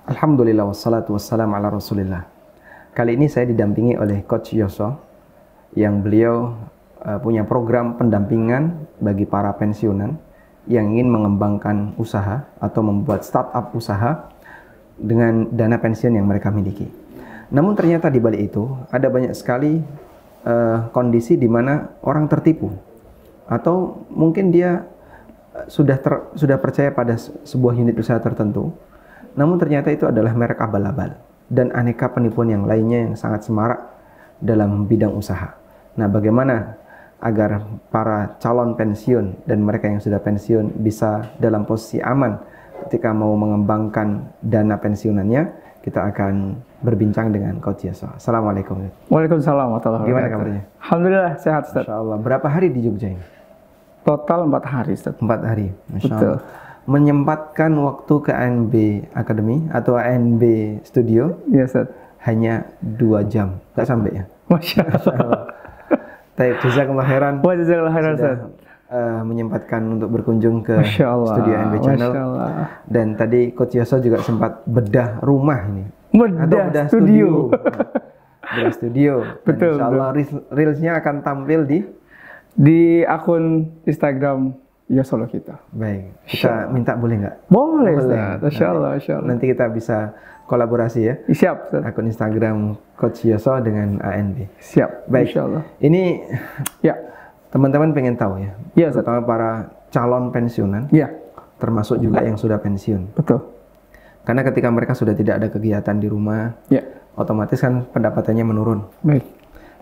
Alhamdulillah wassalatu wassalamu ala rasulillah. Kali ini saya didampingi oleh Coach Yoso yang beliau punya program pendampingan bagi para pensiunan yang ingin mengembangkan usaha atau membuat startup usaha dengan dana pensiun yang mereka miliki. Namun ternyata di balik itu ada banyak sekali kondisi di mana orang tertipu atau mungkin dia sudah percaya pada sebuah unit usaha tertentu. Namun ternyata itu adalah merek abal-abal dan aneka penipuan yang lainnya yang sangat semarak dalam bidang usaha. Nah, bagaimana agar para calon pensiun dan mereka yang sudah pensiun bisa dalam posisi aman ketika mau mengembangkan dana pensiunannya? Kita akan berbincang dengan Coach Yoso. Assalamualaikum. Waalaikumsalam warahmatullahi wabarakatuh. Gimana kabarnya? Alhamdulillah sehat, Ustaz. Masya Allah. Berapa hari di Jogja ini? Total 4 hari, Ustaz. 4 hari. Masya Betul. Allah. Menyempatkan waktu ke ANB Academy atau ANB Studio Iya, Ustaz. hanya 2 jam. Nggak sampai ya? Masya Allah. Baik, jazakallah khairan. Wah, jazakallah khairan, Ustaz. Menyempatkan untuk berkunjung ke Masya Allah. studio ANB Channel. Masya Allah. Dan tadi Coach Yoso juga sempat bedah rumah ini. Bedah studio. Bedah studio. Dan Betul, insya Allah reelsnya akan tampil di akun Instagram Yoso kita. Baik, kita minta boleh nggak? Boleh, Boleh. Ustaz. Masya Allah, Masya Allah. Nanti kita bisa kolaborasi ya. Siap, Ustaz. Akun Instagram Coach Yoso dengan ANB. Siap. Baik. Masya Allah. Ini Ya. teman-teman pengen tahu ya. Iya, Ustaz. Terutama para calon pensiunan, Iya. termasuk juga yang sudah pensiun. Betul. Karena ketika mereka sudah tidak ada kegiatan di rumah, Ya. otomatis kan pendapatannya menurun. Baik.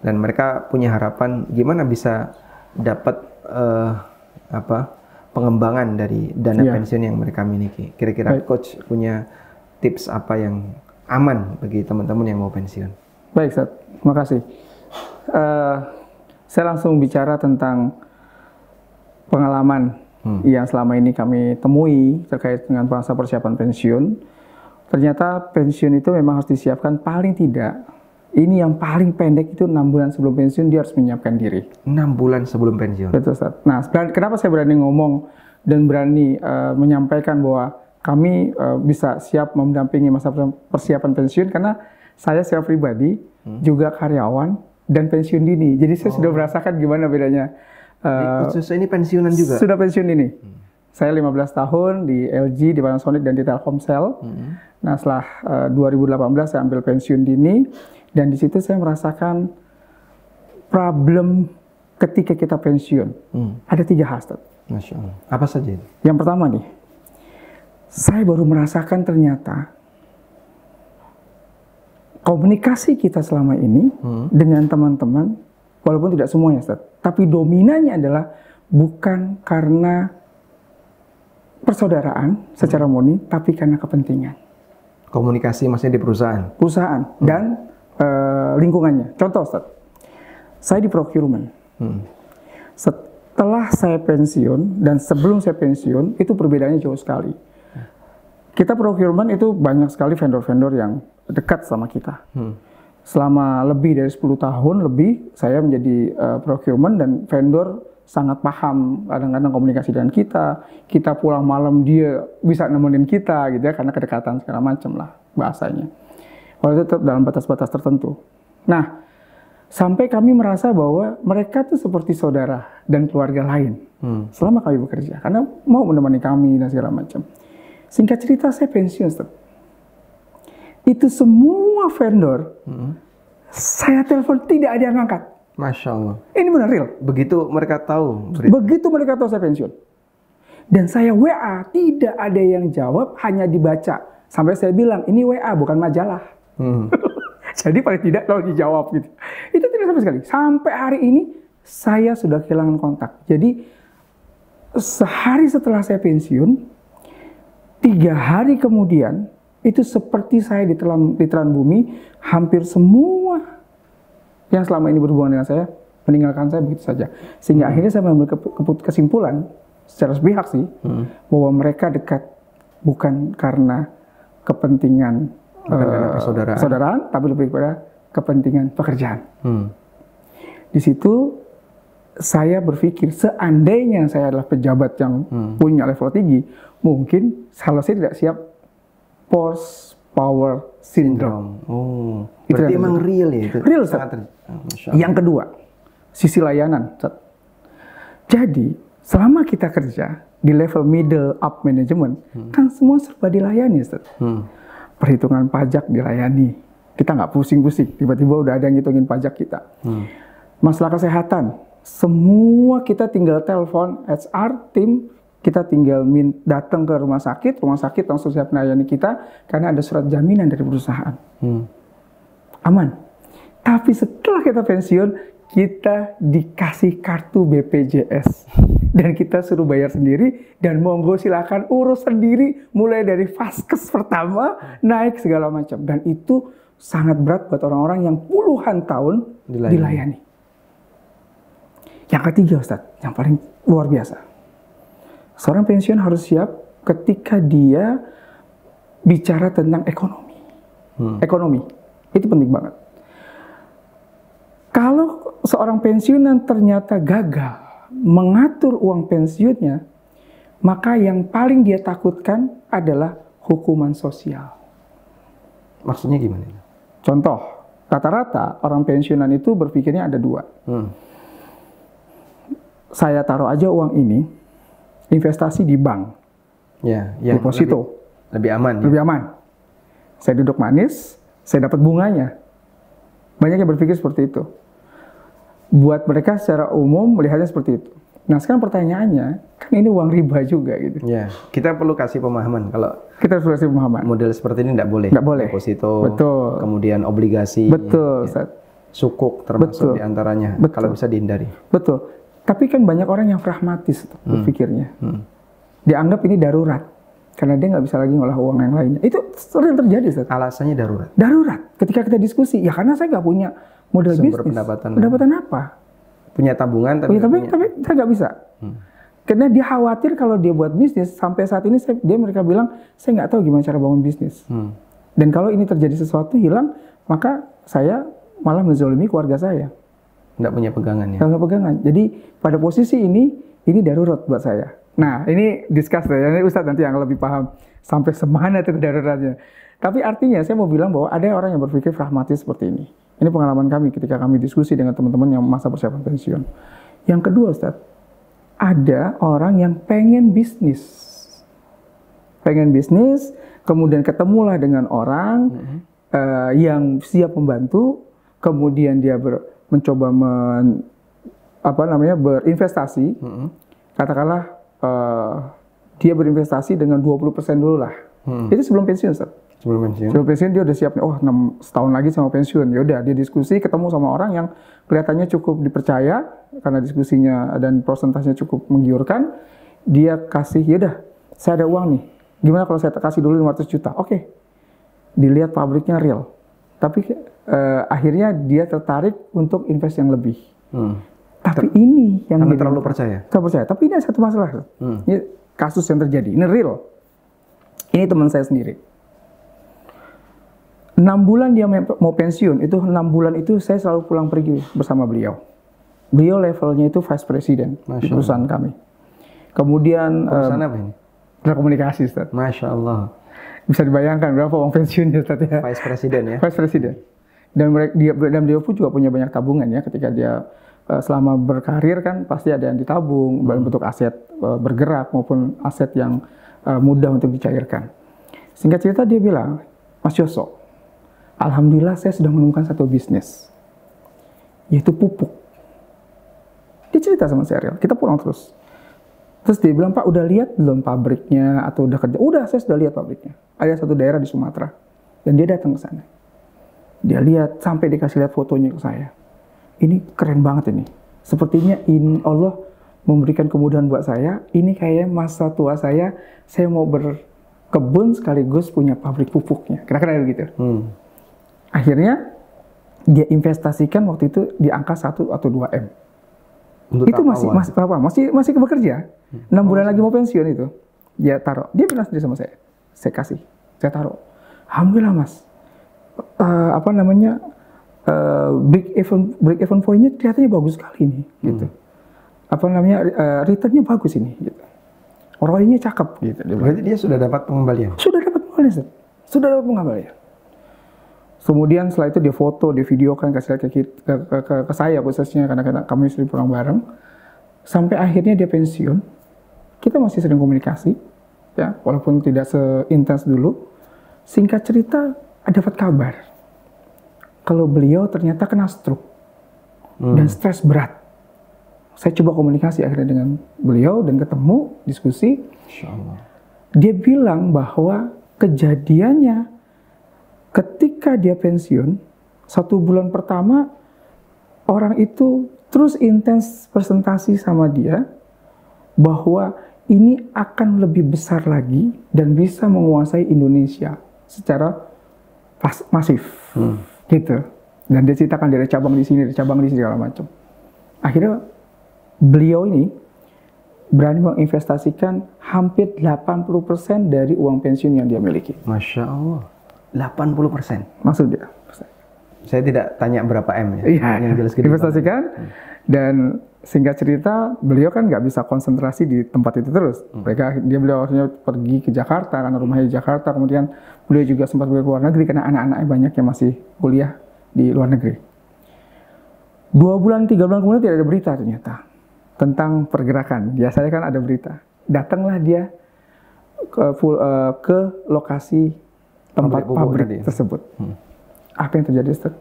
Dan mereka punya harapan gimana bisa dapat pengembangan dari dana Iya. pensiun yang mereka miliki. Kira-kira Baik. Coach punya tips apa yang aman bagi teman-teman yang mau pensiun? Baik, Ustaz. Terima kasih. Saya langsung bicara tentang pengalaman yang selama ini kami temui terkait dengan masa persiapan pensiun. Ternyata pensiun itu memang harus disiapkan paling tidak. Ini yang paling pendek itu 6 bulan sebelum pensiun dia harus menyiapkan diri. 6 bulan sebelum pensiun. Betul, Ustaz. Nah, kenapa saya berani ngomong dan berani menyampaikan bahwa kami bisa siap mendampingi masa persiapan pensiun karena saya secara pribadi juga karyawan dan pensiun dini. Jadi saya sudah merasakan gimana bedanya. Khususnya ini pensiunan juga? Sudah pensiun dini. Saya 15 tahun di LG, di Panasonic, dan di Telkomsel. Nah, setelah 2018 saya ambil pensiun dini. Dan di situ saya merasakan problem ketika kita pensiun. Ada 3 hal, Ustaz. Masya Allah. Apa saja itu? Yang pertama nih, saya baru merasakan ternyata komunikasi kita selama ini dengan teman-teman, walaupun tidak semuanya, Ustaz, tapi dominannya adalah bukan karena persaudaraan secara murni, tapi karena kepentingan. Komunikasi maksudnya di perusahaan? Perusahaan dan lingkungannya. Contoh, Ustaz, saya di procurement. Setelah saya pensiun dan sebelum saya pensiun, itu perbedaannya jauh sekali. Kita procurement itu banyak sekali vendor-vendor yang dekat sama kita. Selama lebih dari 10 tahun lebih, saya menjadi procurement dan vendor sangat paham kadang-kadang komunikasi dengan kita. Kita pulang malam dia bisa nemenin kita gitu ya, karena kedekatan segala macam lah bahasanya. Kalau itu tetap dalam batas-batas tertentu. Nah, sampai kami merasa bahwa mereka tuh seperti saudara dan keluarga lain selama kami bekerja, karena mau menemani kami dan segala macam. Singkat cerita, saya pensiun, Ustaz. Itu semua vendor, saya telepon tidak ada yang ngangkat. Masya Allah. Ini benar real. Begitu mereka tahu berita. Begitu mereka tahu saya pensiun. Dan saya WA, tidak ada yang jawab, hanya dibaca. Sampai saya bilang, ini WA bukan majalah. Jadi paling tidak kalau dijawab gitu. Itu tidak sama sekali. Sampai hari ini saya sudah kehilangan kontak. Jadi sehari setelah saya pensiun, 3 hari kemudian itu seperti saya ditelan bumi. Hampir semua yang selama ini berhubungan dengan saya meninggalkan saya begitu saja. Sehingga akhirnya saya mengambil kesimpulan secara sepihak sih bahwa mereka dekat bukan karena kepentingan persaudaraan, tapi lebih kepada kepentingan pekerjaan. Di situ saya berpikir seandainya saya adalah pejabat yang punya level tinggi, mungkin kalau saya tidak siap power syndrome. Oh, Itu berarti yang emang real ya itu? Real, Ustaz. Masya Allah. Yang kedua, sisi layanan, Ustaz. Jadi, selama kita kerja di level middle up management, kan semua serba dilayani, Ustaz. Perhitungan pajak dilayani. Kita nggak pusing-pusing, tiba-tiba udah ada yang ngitungin pajak kita. Masalah kesehatan, semua kita tinggal telepon HR, tim, kita tinggal datang ke rumah sakit langsung siap melayani kita, karena ada surat jaminan dari perusahaan. Aman. Tapi setelah kita pensiun, kita dikasih kartu BPJS. Dan kita suruh bayar sendiri, dan monggo silakan urus sendiri, mulai dari vaskes pertama, naik segala macam. Dan itu sangat berat buat orang-orang yang puluhan tahun dilayani. Yang ketiga, Ustaz, yang paling luar biasa. Seorang pensiun harus siap ketika dia bicara tentang ekonomi. Ekonomi, itu penting banget. Kalau seorang pensiunan ternyata gagal mengatur uang pensiunnya, maka yang paling dia takutkan adalah hukuman sosial. Maksudnya gimana? Contoh, rata-rata orang pensiunan itu berpikirnya ada dua. Saya taruh aja uang ini, investasi di bank, ya, yang deposito, lebih aman. lebih aman. Saya duduk manis, saya dapat bunganya. Banyak yang berpikir seperti itu. Buat mereka secara umum melihatnya seperti itu. Nah, sekarang pertanyaannya, kan ini uang riba juga gitu. Ya, kita perlu kasih pemahaman kalau kita harus kasih pemahaman. Model seperti ini tidak boleh. Nggak boleh. Deposito, betul. Kemudian obligasi, betul, ya. Sukuk termasuk diantaranya. Betul. Kalau bisa dihindari. Betul. Tapi kan banyak orang yang pragmatis berpikirnya. Dianggap ini darurat. Karena dia nggak bisa lagi ngolah uang yang lainnya. Itu sering terjadi, Ustaz. Alasannya darurat? Darurat. Ketika kita diskusi, ya karena saya nggak punya modal sumber bisnis. Pendapatan apa? Punya tabungan, tapi saya nggak bisa. Karena dia khawatir kalau dia buat bisnis, sampai saat ini mereka bilang, saya nggak tahu gimana cara bangun bisnis. Dan kalau ini terjadi sesuatu hilang, maka saya malah menzalimi keluarga saya. Nggak punya pegangan ya? Nggak pegangan. Jadi pada posisi ini darurat buat saya. Nah, ini discuss ya. Ini Ustadz nanti yang lebih paham sampai semana itu daruratnya. Tapi artinya saya mau bilang bahwa ada orang yang berpikir pragmatis seperti ini. Ini pengalaman kami ketika kami diskusi dengan teman-teman yang masa persiapan pensiun. Yang kedua, Ustadz, ada orang yang pengen bisnis. Pengen bisnis, kemudian ketemulah dengan orang yang siap membantu, kemudian dia mencoba berinvestasi. Katakanlah dia berinvestasi dengan 20% dulu lah. Itu sebelum pensiun, Ustaz. Sebelum pensiun dia udah siap nih, setahun lagi sama pensiun. Ya udah, dia diskusi, ketemu sama orang yang kelihatannya cukup dipercaya karena diskusinya dan persentasenya cukup menggiurkan. Dia kasih, ya udah, saya ada uang nih. Gimana kalau saya kasih dulu 500 juta? Oke. Dilihat pabriknya real. Tapi akhirnya dia tertarik untuk invest yang lebih. Tapi ini yang karena terlalu percaya. Tapi ini ada satu masalah. Ini kasus yang terjadi. Ini real. Ini teman saya sendiri. 6 bulan dia mau pensiun, itu 6 bulan itu saya selalu pulang pergi bersama beliau. Beliau levelnya itu vice president di perusahaan kami. Kemudian perusahaan apa ini? Telekomunikasi, Ustaz. Masya Allah. Bisa dibayangkan berapa uang pensiunnya, Ustaz ya? Vice president ya? Vice president. Dan dia pun juga punya banyak tabungan ya, ketika dia selama berkarir kan pasti ada yang ditabung, bentuk aset bergerak maupun aset yang mudah untuk dicairkan. Singkat cerita dia bilang, Mas Yoso, alhamdulillah saya sudah menemukan satu bisnis, yaitu pupuk. Dia cerita sama saya, kita pulang terus. Terus dia bilang, Pak udah lihat belum pabriknya atau udah kerja? Udah, saya sudah lihat pabriknya. Ada satu daerah di Sumatera. Dan dia datang ke sana. Dia lihat, sampai dikasih lihat fotonya ke saya. Ini keren banget ini. Sepertinya Allah memberikan kemudahan buat saya. Ini kayaknya masa tua saya mau berkebun sekaligus punya pabrik pupuknya. Kira-kira gitu. Akhirnya, dia investasikan waktu itu di angka 1 atau 2 M. Untuk itu masih bekerja. 6 bulan lagi mau pensiun itu. Dia taruh. Dia bilang sendiri sama saya. Saya taruh. Alhamdulillah, Mas. Break even point-nya kelihatannya bagus sekali nih, gitu. Return-nya bagus ini, gitu. ROI-nya cakep, gitu. Berarti dia sudah dapat pengembalian? Sudah dapat pengembalian, Ustaz. Sudah dapat pengembalian. Kemudian setelah itu dia foto, dia videokan ke saya khususnya karena kami sering pulang bareng. Sampai akhirnya dia pensiun. Kita masih sering komunikasi, ya, walaupun tidak seintens dulu. Singkat cerita, dapat kabar kalau beliau ternyata kena stroke dan stres berat. Saya coba komunikasi akhirnya dengan beliau dan ketemu, diskusi. Insya Allah. Dia bilang bahwa kejadiannya ketika dia pensiun, 1 bulan pertama orang itu terus intens presentasi sama dia bahwa ini akan lebih besar lagi dan bisa menguasai Indonesia secara masif, gitu. Dan dia ceritakan dia ada cabang di sini, ada cabang di sini segala macam. Akhirnya beliau ini berani menginvestasikan hampir 80% dari uang pensiun yang dia miliki. Masya Allah, 80%. Maksud dia. Saya tidak tanya berapa M ya. Iya, yang jelas gede investasikan. Dan singkat cerita, beliau kan nggak bisa konsentrasi di tempat itu terus. Beliau harusnya pergi ke Jakarta karena rumahnya di Jakarta. Kemudian beliau juga sempat pergi ke luar negeri karena anak-anaknya banyak yang masih kuliah di luar negeri. 2 bulan, 3 bulan kemudian tidak ada berita ternyata tentang pergerakan. Biasanya kan ada berita. Datanglah dia ke lokasi tempat pabrik tersebut. Apa yang terjadi, Ustaz?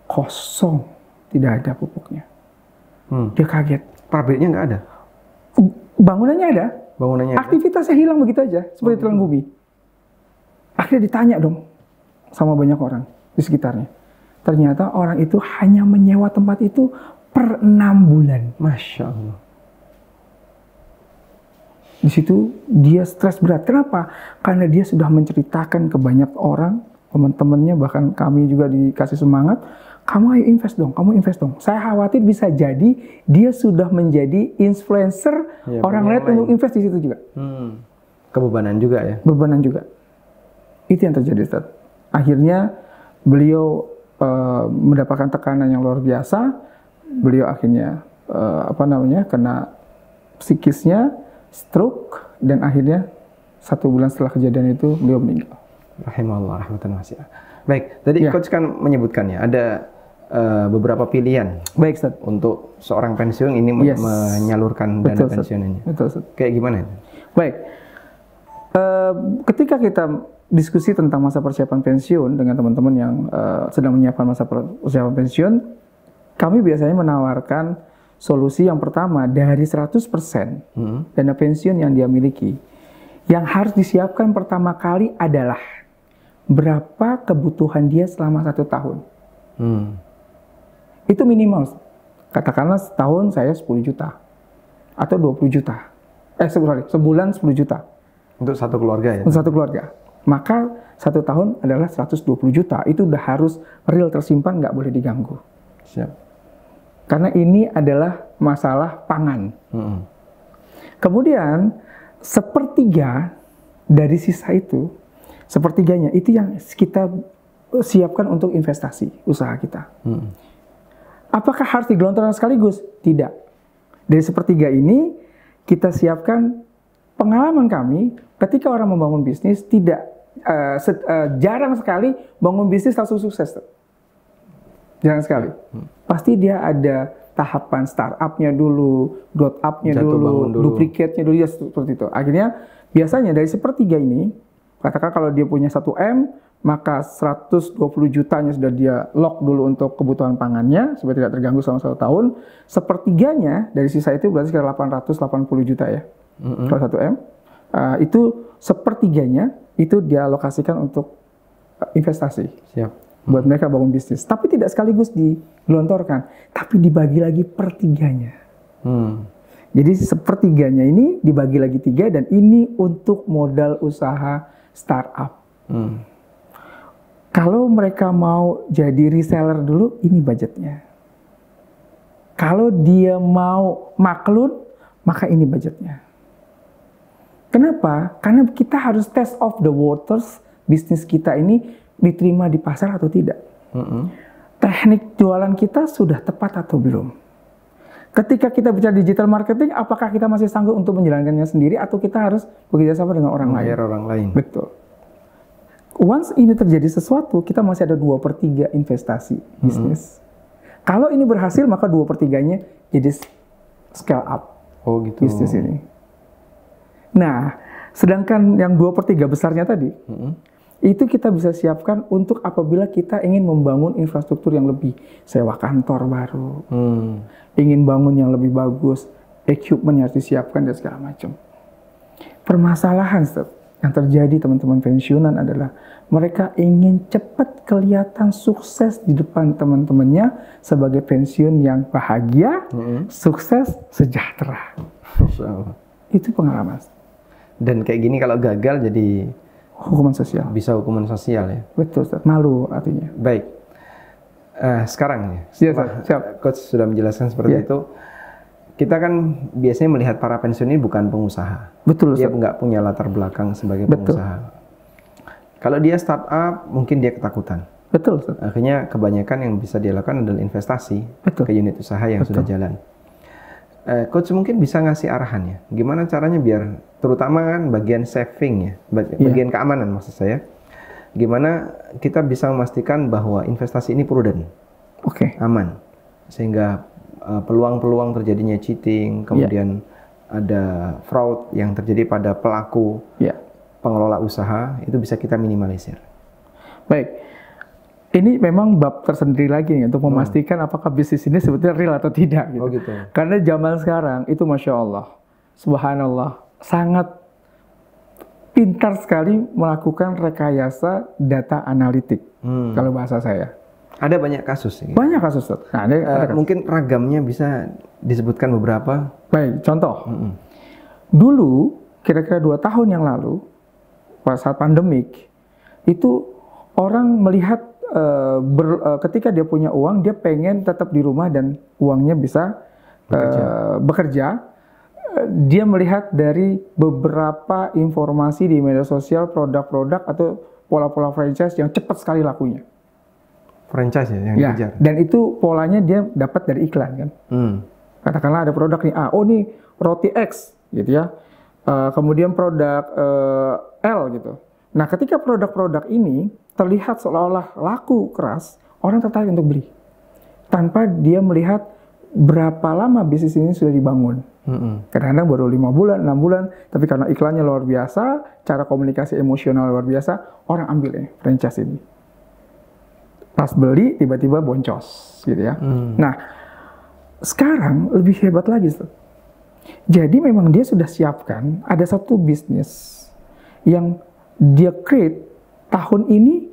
Kosong, tidak ada pupuknya. Dia kaget. Pabriknya nggak ada? Bangunannya ada. Bangunannya aktivitasnya ada? Hilang begitu aja, seperti telan bumi. Akhirnya ditanya dong sama banyak orang di sekitarnya. Ternyata orang itu hanya menyewa tempat itu per 6 bulan. Masya Allah. Di situ dia stres berat. Kenapa? Karena dia sudah menceritakan ke banyak orang, teman-temannya, bahkan kami juga dikasih semangat. Kamu ayo invest dong, kamu invest dong. Saya khawatir bisa jadi dia sudah menjadi influencer ya, orang lain untuk invest di situ juga. Kebebanan juga ya? Bebanan juga. Itu yang terjadi, Ustaz. Akhirnya beliau mendapatkan tekanan yang luar biasa. Beliau akhirnya kena psikisnya, stroke, dan akhirnya 1 bulan setelah kejadian itu beliau meninggal. Rahimahullah, rahmatan wasi'ah. Baik, tadi Coach kan menyebutkan ya, ada beberapa pilihan. Baik, Ustaz. Untuk seorang pensiun ini menyalurkan dana pensiunnya. Betul, Ustaz. Kayak gimana? Baik. Ketika kita diskusi tentang masa persiapan pensiun dengan teman-teman yang sedang menyiapkan masa persiapan pensiun, kami biasanya menawarkan solusi yang pertama dari 100% dana pensiun yang dia miliki. Yang harus disiapkan pertama kali adalah berapa kebutuhan dia selama 1 tahun. Itu minimal. Katakanlah setahun saya 10 juta. Atau 20 juta. Sebulan 10 juta. Untuk satu keluarga ya? Untuk satu keluarga. Maka 1 tahun adalah 120 juta. Itu udah harus real tersimpan, nggak boleh diganggu. Siap. Karena ini adalah masalah pangan. Kemudian, 1/3 dari sisa itu, 1/3-nya itu yang kita siapkan untuk investasi usaha kita. Apakah harus digelontorkan sekaligus? Tidak. Dari 1/3 ini kita siapkan. Pengalaman kami ketika orang membangun bisnis jarang sekali bangun bisnis langsung sukses. Jarang sekali. Pasti dia ada tahapan startup-nya dulu, growth up-nya dulu, duplicate-nya dulu, ya seperti itu. Akhirnya biasanya dari 1/3 ini, katakan kalau dia punya 1 M, maka 120 jutanya sudah dia lock dulu untuk kebutuhan pangannya supaya tidak terganggu selama 1 tahun. 1/3-nya dari sisa itu berarti sekitar 880 juta ya. Kalau 1 M, itu 1/3-nya itu dialokasikan untuk investasi. Siap. Buat mereka bangun bisnis. Tapi tidak sekaligus digelontorkan, tapi dibagi lagi per 3-nya. Jadi 1/3-nya ini dibagi lagi 3, dan ini untuk modal usaha startup. Kalau mereka mau jadi reseller dulu, ini budgetnya. Kalau dia mau maklun, maka ini budgetnya. Kenapa? Karena kita harus test of the waters, bisnis kita ini diterima di pasar atau tidak. Teknik jualan kita sudah tepat atau belum? Ketika kita bicara digital marketing, apakah kita masih sanggup untuk menjalankannya sendiri atau kita harus bekerjasama dengan orang lain? Orang lain. Betul. once ini terjadi sesuatu, kita masih ada 2/3 investasi bisnis. Kalau ini berhasil, maka 2/3-nya jadi scale up bisnis ini. Nah, sedangkan yang 2/3 besarnya tadi, itu kita bisa siapkan untuk apabila kita ingin membangun infrastruktur yang lebih, sewa kantor baru, ingin bangun yang lebih bagus, equipment yang harus disiapkan dan segala macam. Permasalahan yang terjadi teman-teman pensiunan adalah mereka ingin cepat kelihatan sukses di depan teman-temannya sebagai pensiun yang bahagia, sukses, sejahtera. Itu pengalaman. Dan kayak gini kalau gagal jadi hukuman sosial. Bisa hukuman sosial ya. Betul, Ustaz. Malu artinya. Baik. Sekarang ya, setelah Coach sudah menjelaskan seperti itu, kita kan biasanya melihat para pensiun ini bukan pengusaha. Betul, Ustaz. Dia nggak punya latar belakang sebagai pengusaha. Kalau dia startup, mungkin dia ketakutan. Betul, Ustaz. Akhirnya kebanyakan yang bisa dia lakukan adalah investasi ke unit usaha yang sudah jalan. Coach mungkin bisa ngasih arahan ya, gimana caranya biar, terutama kan bagian saving ya, bagian keamanan maksud saya, gimana kita bisa memastikan bahwa investasi ini prudent, aman, sehingga peluang-peluang terjadinya cheating, kemudian ada fraud yang terjadi pada pelaku pengelola usaha, itu bisa kita minimalisir. Baik. Ini memang bab tersendiri lagi nih untuk memastikan apakah bisnis ini sebetulnya real atau tidak. Gitu. Oh gitu. Karena zaman sekarang itu Masya Allah, Subhanallah, sangat pintar sekali melakukan rekayasa data analitik. Kalau bahasa saya. Ada banyak kasus. Gitu. Banyak kasus. Nah, ada kasus. Mungkin ragamnya bisa disebutkan beberapa. Baik, contoh. Dulu, kira-kira 2 tahun yang lalu, pada saat pandemik, itu orang melihat ketika dia punya uang, dia pengen tetap di rumah dan uangnya bisa bekerja. Dia melihat dari beberapa informasi di media sosial, produk-produk atau pola-pola franchise yang cepat sekali lakunya. Franchise ya, yang dikejar. Dan itu polanya dia dapat dari iklan kan. Katakanlah ada produk nih, nih roti X gitu ya. Kemudian produk L gitu. Nah, ketika produk-produk ini terlihat seolah-olah laku keras, orang tertarik untuk beli. Tanpa dia melihat berapa lama bisnis ini sudah dibangun. Kadang-kadang baru 5 bulan, 6 bulan, tapi karena iklannya luar biasa, cara komunikasi emosional luar biasa, orang ambil ini, franchise ini. Pas beli, tiba-tiba boncos, gitu ya. Nah, sekarang lebih hebat lagi, Ustaz. Jadi memang dia sudah siapkan, ada satu bisnis yang dia create tahun ini,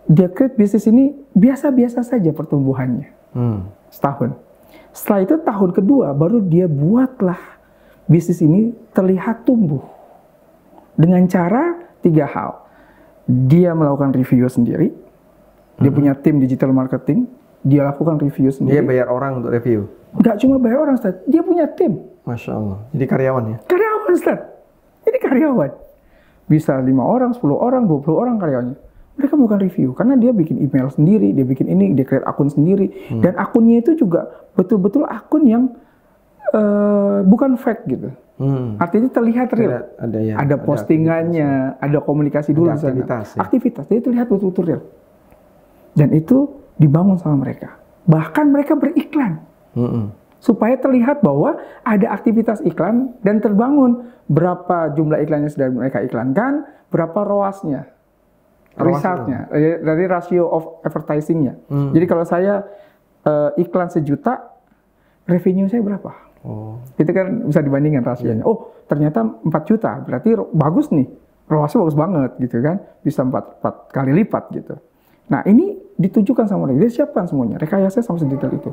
dia create bisnis ini biasa-biasa saja pertumbuhannya. Setahun. Setelah itu tahun kedua baru dia buatlah bisnis ini terlihat tumbuh. Dengan cara 3 hal. Dia melakukan review sendiri. Dia punya tim digital marketing. Dia lakukan review sendiri. Dia bayar orang untuk review? Nggak cuma bayar orang, Ustaz. Dia punya tim. Masya Allah. Jadi karyawan ya? Karyawan, Ustaz. Ini karyawan. Bisa 5 orang, 10 orang, 20 orang karyawannya. Mereka melakukan review. Karena dia bikin email sendiri, dia bikin ini, dia create akun sendiri. Dan akunnya itu juga betul-betul akun yang bukan fake gitu. Artinya terlihat real. Ada postingannya, ada komunikasi dulu di sana. Aktivitas. Jadi terlihat betul-betul real. Dan itu dibangun sama mereka. Bahkan mereka beriklan. Supaya terlihat bahwa ada aktivitas iklan dan terbangun berapa jumlah iklannya sudah mereka iklankan, berapa ROAS-nya, resultnya, dari ratio of advertising-nya. Jadi kalau saya iklan 1 juta, revenue saya berapa? Itu kan bisa dibandingkan rasionya. Oh, ternyata 4 juta, berarti bagus nih, ROAS-nya bagus banget gitu kan, bisa 4 kali lipat gitu. Nah ini ditujukan sama mereka, dia siapkan semuanya, rekayasa sama sedetail itu.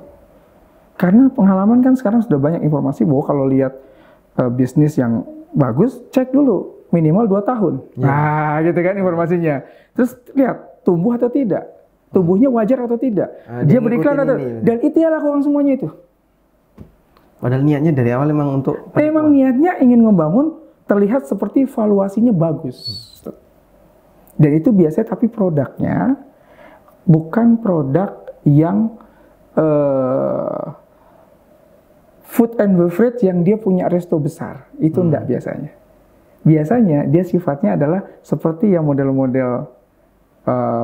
Karena pengalaman kan sekarang sudah banyak informasi bahwa kalau lihat bisnis yang bagus, cek dulu minimal 2 tahun. Nah, gitu kan informasinya. Terus lihat tumbuh atau tidak, tumbuhnya wajar atau tidak, dia beriklan atau dan itu ya lakukan semuanya itu. Padahal niatnya dari awal memang untuk memang niatnya ingin membangun terlihat seperti valuasinya bagus. Dan itu biasanya tapi produknya bukan produk yang food and beverage yang dia punya resto besar. Itu enggak biasanya. Biasanya dia sifatnya adalah seperti yang model-model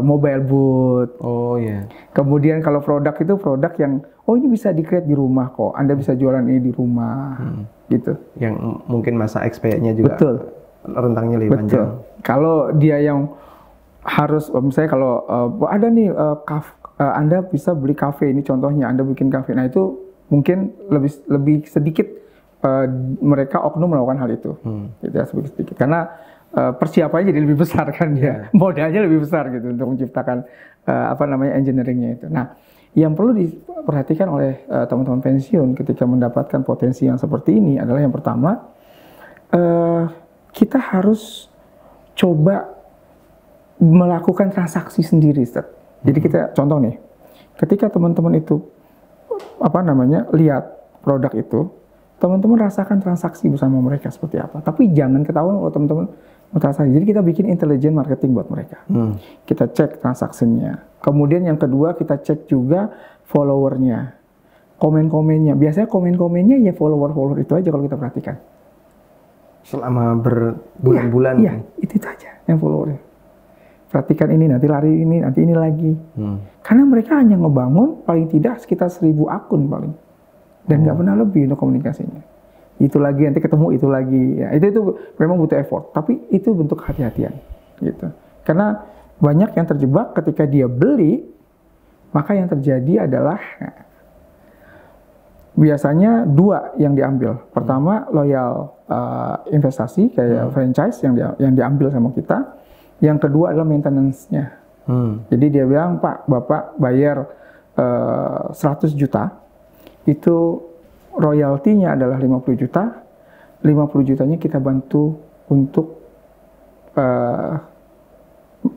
mobile booth. Oh iya. Kemudian kalau produk itu produk yang ini bisa di-create di rumah kok. Anda bisa jualan ini di rumah. Gitu. Yang mungkin masa expirednya juga betul. Rentangnya lebih panjang. Kalau dia yang harus misalnya kalau ada nih Anda bisa beli kafe, ini contohnya Anda bikin kafe. Nah, itu mungkin lebih sedikit mereka oknum melakukan hal itu. Gitu ya, sedikit. Karena persiapannya jadi lebih besar kan dia. Modalnya lebih besar gitu untuk menciptakan engineeringnya itu. Nah, yang perlu diperhatikan oleh teman-teman pensiun ketika mendapatkan potensi yang seperti ini adalah yang pertama, kita harus coba melakukan transaksi sendiri, Ustaz. Jadi kita contoh nih, ketika teman-teman itu lihat produk itu, teman-teman rasakan transaksi bersama mereka seperti apa. Tapi jangan ketahuan kalau teman-teman transaksi. Jadi kita bikin intelligent marketing buat mereka. Kita cek transaksinya. Kemudian yang kedua kita cek juga followernya, komen-komennya. Biasanya komen-komennya ya follower itu aja kalau kita perhatikan. Selama berbulan-bulan. Iya, itu aja yang followernya. Perhatikan ini, nanti lari ini, nanti ini lagi. Karena mereka hanya ngebangun paling tidak sekitar 1000 akun paling. Dan nggak pernah lebih untuk komunikasinya. Itu lagi, nanti ketemu itu lagi. Ya, itu memang butuh effort. Tapi itu bentuk hati-hatian. Gitu. Karena banyak yang terjebak ketika dia beli, maka yang terjadi adalah biasanya dua yang diambil. Pertama, loyal investasi, kayak franchise yang diambil sama kita. Yang kedua adalah maintenance-nya. Jadi dia bilang, Pak, Bapak bayar 100 juta, itu royaltinya adalah 50 juta, 50 jutanya kita bantu untuk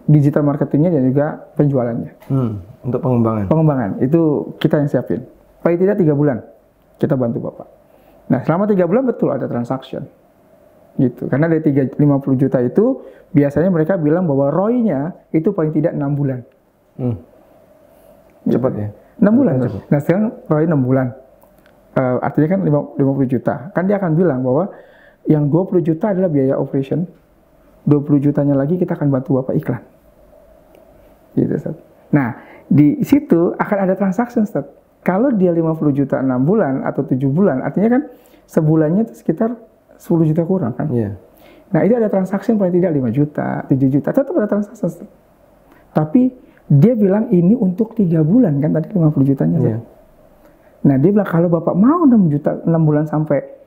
digital marketingnya dan juga penjualannya. Untuk pengembangan? Pengembangan, itu kita yang siapin. Paling tidak 3 bulan, kita bantu Bapak. Nah, selama 3 bulan betul ada transaction. Gitu. Karena dari 50 juta itu biasanya mereka bilang bahwa ROI-nya itu paling tidak 6 bulan. Cepat ya? 6 bulan. Cepat. Nah, sekarang ROI 6 bulan. Artinya kan 50 juta. Kan dia akan bilang bahwa yang 20 juta adalah biaya operation. 20 jutanya lagi kita akan bantu Bapak iklan. Gitu, Ustaz. Nah, di situ akan ada transaction, Ustaz. Kalau dia 50 juta 6 bulan atau 7 bulan, artinya kan sebulannya itu sekitar 10 juta kurang kan? Yeah. Nah, itu ada transaksi paling tidak 5 juta, 7 juta, tetap ada transaksi. Tapi dia bilang ini untuk 3 bulan kan tadi 50 jutanya. Yeah. Nah, dia bilang kalau Bapak mau 6 bulan sampai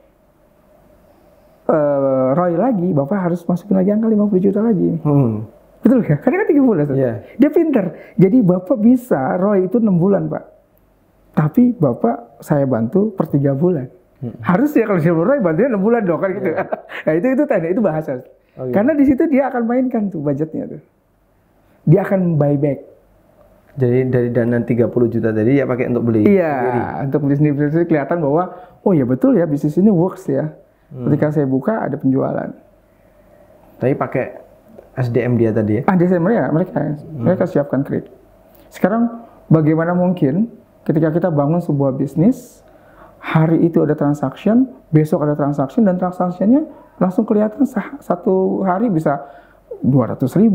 ROI lagi, Bapak harus masukin lagi angka 50 juta lagi. Betul ya? Karena kan 3 bulan. Yeah. Dia pinter. Jadi Bapak bisa ROI itu 6 bulan, Pak. Tapi Bapak saya bantu per 3 bulan. Harus ya kalau dia ROI bantunya 6 bulan dong kan gitu. Yeah. Nah, itu tanda, itu bahasa. Oh, iya. Karena di situ dia akan mainkan tuh budgetnya tuh. Dia akan buyback. Jadi dari dana 30 juta tadi ya pakai untuk beli sendiri. Untuk beli sendiri kelihatan bahwa oh ya betul ya bisnis ini works ya. Ketika saya buka ada penjualan. Tapi pakai SDM dia tadi ya? SDM mereka siapkan kredit. Sekarang bagaimana mungkin ketika kita bangun sebuah bisnis, hari itu ada transaction, besok ada transaction, dan transaksinya langsung kelihatan satu hari bisa 200.000,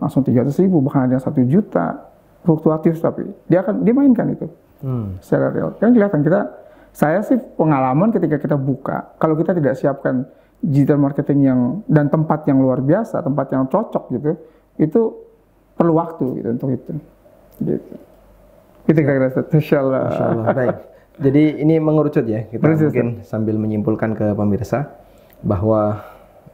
langsung 300.000, bahkan ada yang 1 juta, fluktuatif, tapi dia mainkan itu secara real. Kan kelihatan saya sih pengalaman ketika kita buka, kalau kita tidak siapkan digital marketing dan tempat yang luar biasa, tempat yang cocok gitu, itu perlu waktu gitu untuk itu. Gitu. Itu kira-kira, insyaallah. Baik. Jadi ini mengerucut ya, kita mungkin sambil menyimpulkan ke pemirsa bahwa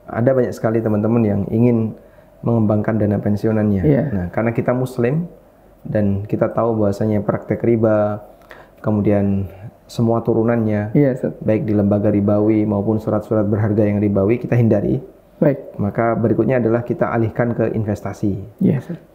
ada banyak sekali teman-teman yang ingin mengembangkan dana pensiunannya. Yeah. Nah, karena kita Muslim dan kita tahu bahwasanya praktek riba, kemudian semua turunannya, baik di lembaga ribawi maupun surat-surat berharga yang ribawi kita hindari. Baik. Maka berikutnya adalah kita alihkan ke investasi.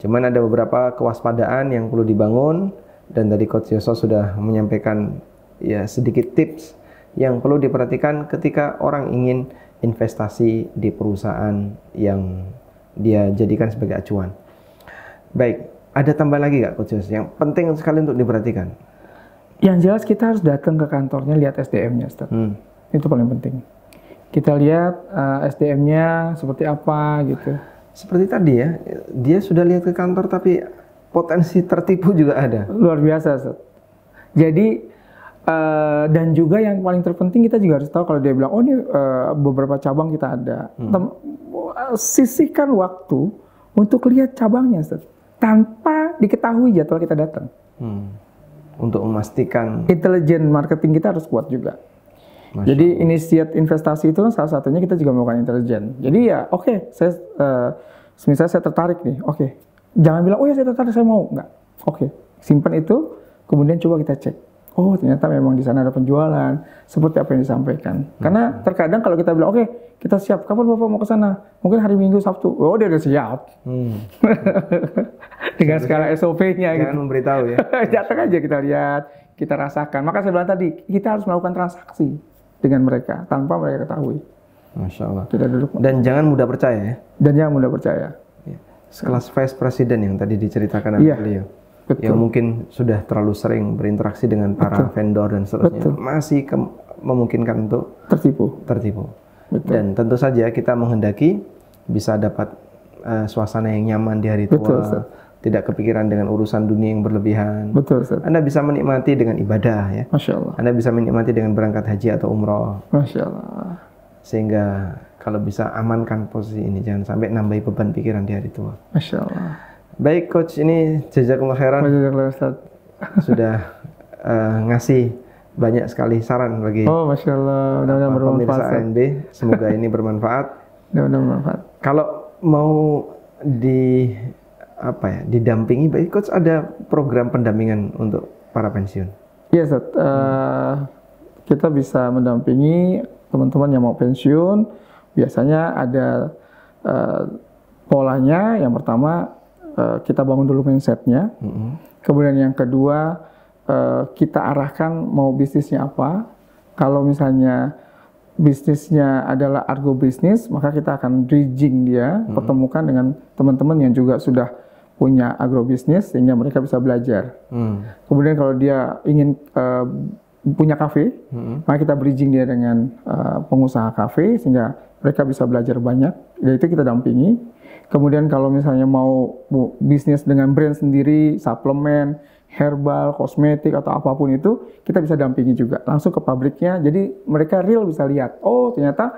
Cuman ada beberapa kewaspadaan yang perlu dibangun dan tadi Coach Yoso sudah menyampaikan ya sedikit tips yang perlu diperhatikan ketika orang ingin investasi di perusahaan yang dia jadikan sebagai acuan. Baik, ada tambah lagi nggak Coach Yoso yang penting sekali untuk diperhatikan? Yang jelas kita harus datang ke kantornya, lihat SDM-nya, Ustaz. Itu paling penting. Kita lihat SDM-nya seperti apa gitu. seperti tadi ya, dia sudah lihat ke kantor tapi potensi tertipu juga ada. Luar biasa, Ustaz. Jadi dan juga yang paling terpenting kita juga harus tahu kalau dia bilang, oh ini beberapa cabang kita ada. Sisihkan waktu untuk lihat cabangnya, Ustaz, tanpa diketahui jadwal kita datang. Untuk memastikan intelijen marketing kita harus kuat juga. Jadi inisiat investasi itu salah satunya kita juga melakukan intelijen. Jadi ya oke, saya misalnya saya tertarik nih, oke. Jangan bilang, oh ya saya tertarik, saya mau. Enggak. Oke, simpan itu, kemudian coba kita cek. Oh ternyata memang di sana ada penjualan, seperti apa yang disampaikan. Karena terkadang kalau kita bilang, oke, kita siap, kapan Bapak mau ke sana? Mungkin hari Minggu, Sabtu. Oh dia udah siap. Dengan skala SOP-nya gitu. Jangan memberitahu ya. Datang aja kita lihat, kita rasakan. Maka saya bilang tadi, kita harus melakukan transaksi dengan mereka, tanpa mereka ketahui. Masya Allah. Tidak duduk. Dan jangan mudah percaya ya. Dan jangan mudah percaya. Sekelas Vice President yang tadi diceritakan oleh beliau. Betul. Yang mungkin sudah terlalu sering berinteraksi dengan para vendor dan seterusnya, masih memungkinkan untuk tertipu. Betul. Dan tentu saja kita menghendaki bisa dapat suasana yang nyaman di hari tua, Betul, tidak kepikiran dengan urusan dunia yang berlebihan. Betul, Ustaz. Anda bisa menikmati dengan ibadah ya. Masya Allah. Anda bisa menikmati dengan berangkat haji atau umroh. Masya Allah. Sehingga kalau bisa amankan posisi ini, jangan sampai nambahi beban pikiran di hari tua. Masya Allah. Baik Coach, ini jazakumullah khairan. Jazakallah, Ustaz. Sudah ngasih banyak sekali saran bagi Masya Allah, mudah-mudahan bermanfaat. Pemirsa ANB, semoga ini bermanfaat. Mudah-mudahan bermanfaat. Kalau mau didampingi, baik Coach, ada program pendampingan untuk para pensiun? Iya, Ustaz. Kita bisa mendampingi teman-teman yang mau pensiun. Biasanya ada polanya. Yang pertama, kita bangun dulu mindset-nya. Kemudian yang kedua, kita arahkan mau bisnisnya apa. Kalau misalnya bisnisnya adalah agrobisnis, maka kita akan bridging dia, pertemukan dengan teman-teman yang juga sudah punya agrobisnis, sehingga mereka bisa belajar. Kemudian kalau dia ingin punya kafe, maka kita bridging dia dengan pengusaha kafe, sehingga mereka bisa belajar banyak. Itu kita dampingi. Kemudian kalau misalnya mau bisnis dengan brand sendiri, suplemen, herbal, kosmetik, atau apapun itu, kita bisa dampingi juga. Langsung ke pabriknya, jadi mereka real bisa lihat, oh ternyata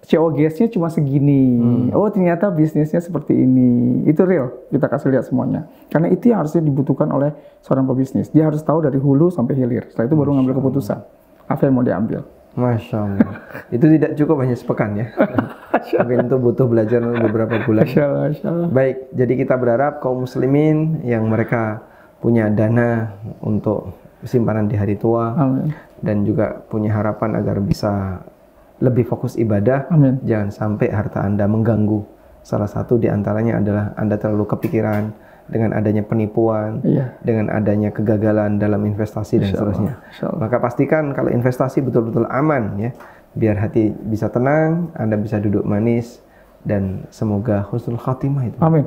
COGS-nya cuma segini, oh ternyata bisnisnya seperti ini. Itu real, kita kasih lihat semuanya. Karena itu yang harusnya dibutuhkan oleh seorang pebisnis. Dia harus tahu dari hulu sampai hilir, setelah itu baru ngambil keputusan, apa yang mau diambil. Masya Allah. Itu tidak cukup hanya sepekan ya. Tapi itu butuh belajar beberapa bulan. Masya Allah, Masya Allah. Baik, jadi kita berharap kaum muslimin yang mereka punya dana untuk simpanan di hari tua, Amin. Dan juga punya harapan agar bisa lebih fokus ibadah. Amin. Jangan sampai harta Anda mengganggu. Salah satu di antaranya adalah Anda terlalu kepikiran dengan adanya penipuan, dengan adanya kegagalan dalam investasi dan seterusnya. Maka pastikan kalau investasi betul-betul aman ya, biar hati bisa tenang, Anda bisa duduk manis, dan semoga husnul khatimah itu. Amin.